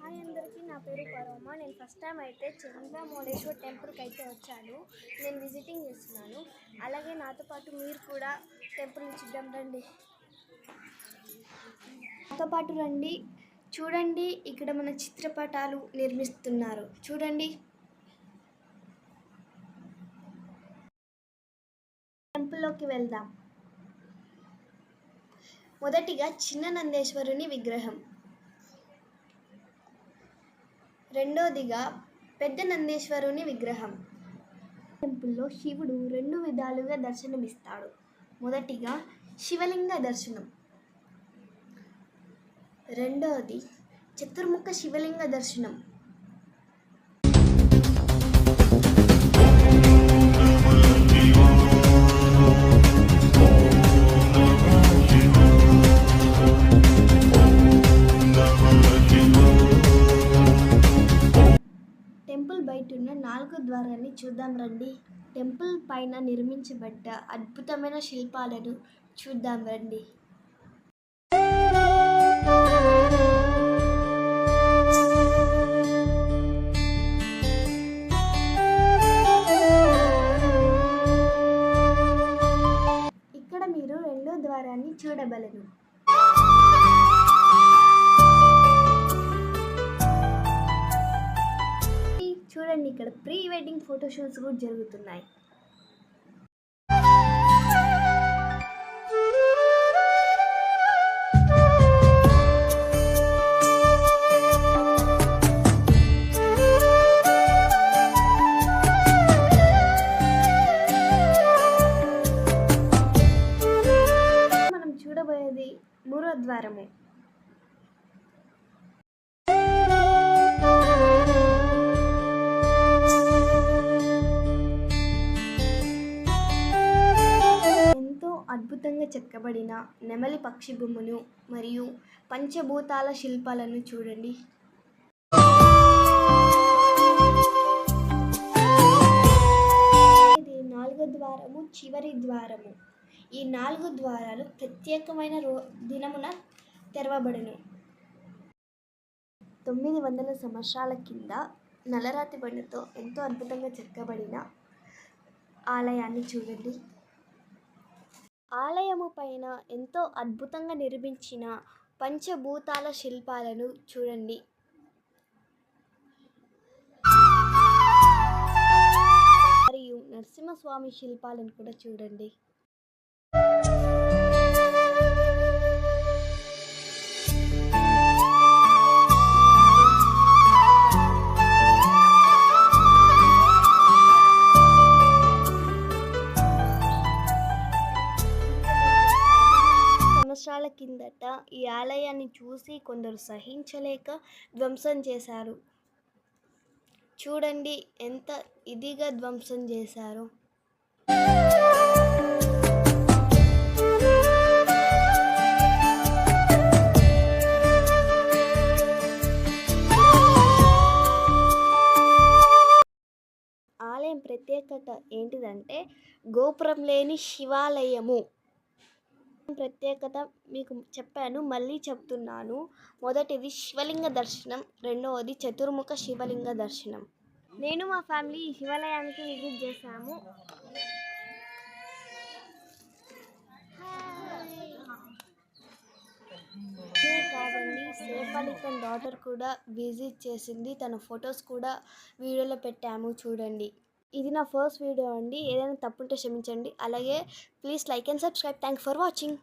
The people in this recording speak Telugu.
హాయ్ అందరికీ, నా పేరు పరమ. నేను ఫస్ట్ టైం అయితే చంద్రమౌళేశ్వర్ టెంపుల్కి అయితే వచ్చాను. నేను విజిటింగ్ చేస్తున్నాను. అలాగే నాతో పాటు మీరు కూడా టెంపుల్ని చూద్దాం రండి. నాతో పాటు రండి. చూడండి, ఇక్కడ మన చిత్రపటాలు నిర్మిస్తున్నారు. చూడండి. టెంపుల్లోకి వెళ్దాం. మొదటిగా చిన్న నందేశ్వరుని విగ్రహం, రెండోదిగా పెద్ద నందేశ్వరుని విగ్రహం. టెంపుల్లో శివుడు రెండు విధాలుగా దర్శనమిస్తాడు. మొదటిగా శివలింగ దర్శనం, రెండోది చతుర్ముఖ శివలింగ దర్శనం. టెంపుల్ బయట ఉన్న 4 ద్వారాన్ని చూద్దాం రండి. టెంపుల్ పైన నిర్మించబడ్డ అద్భుతమైన శిల్పాలను చూద్దాం రండి. ఇక్కడ మీరు 2వ ద్వారాన్ని చూడగలరు. చూడండి, ఇక్కడ ప్రీ వెడ్డింగ్ ఫోటోషూట్స్ కూడా జరుగుతున్నాయి. మనం చూడబోయేది 3వ ద్వారము. అద్భుతంగా చెక్కబడిన నెమలి పక్షి బొమ్మను మరియు పంచభూతాల శిల్పాలను చూడండి. ఇది 4వ ద్వారము, చివరి ద్వారము. ఈ 4 ద్వారాలు ప్రత్యేకమైన దినమున తెరవబడును. 900 సంవత్సరాల కింద నల్లరాతి బండతో ఎంతో అద్భుతంగా చెక్కబడిన ఆలయాన్ని చూడండి. ఆలయము పైన ఎంతో అద్భుతంగా నిర్మించిన పంచభూతాల శిల్పాలను చూడండి. మరియు నరసింహస్వామి శిల్పాలను కూడా చూడండి. సంవత్సరాల కిందట ఈ ఆలయాన్ని చూసి కొందరు సహించలేక ధ్వంసం చేశారు. చూడండి ఎంత ఇదిగా ధ్వంసం చేశారు. ఆలయం ప్రత్యేకత ఏంటిదంటే గోపురం లేని శివాలయము. ప్రత్యేకత మీకు చెప్పాను, మళ్ళీ చెప్తున్నాను. మొదటిది శివలింగ దర్శనం, రెండవది చతుర్ముఖ శివలింగ దర్శనం. నేను మా ఫ్యామిలీ ఈ శివాలయానికి విజిట్ చేశాము. కాదండి, సైఫ్ అలీ ఖాన్ డాటర్ కూడా విజిట్ చేసింది. తన ఫొటోస్ కూడా వీడియోలో పెట్టాము, చూడండి. ఇది నా ఫస్ట్ వీడియో అండి. ఏదైనా తప్పుంటే క్షమించండి. అలాగే please like and subscribe. Thanks for watching.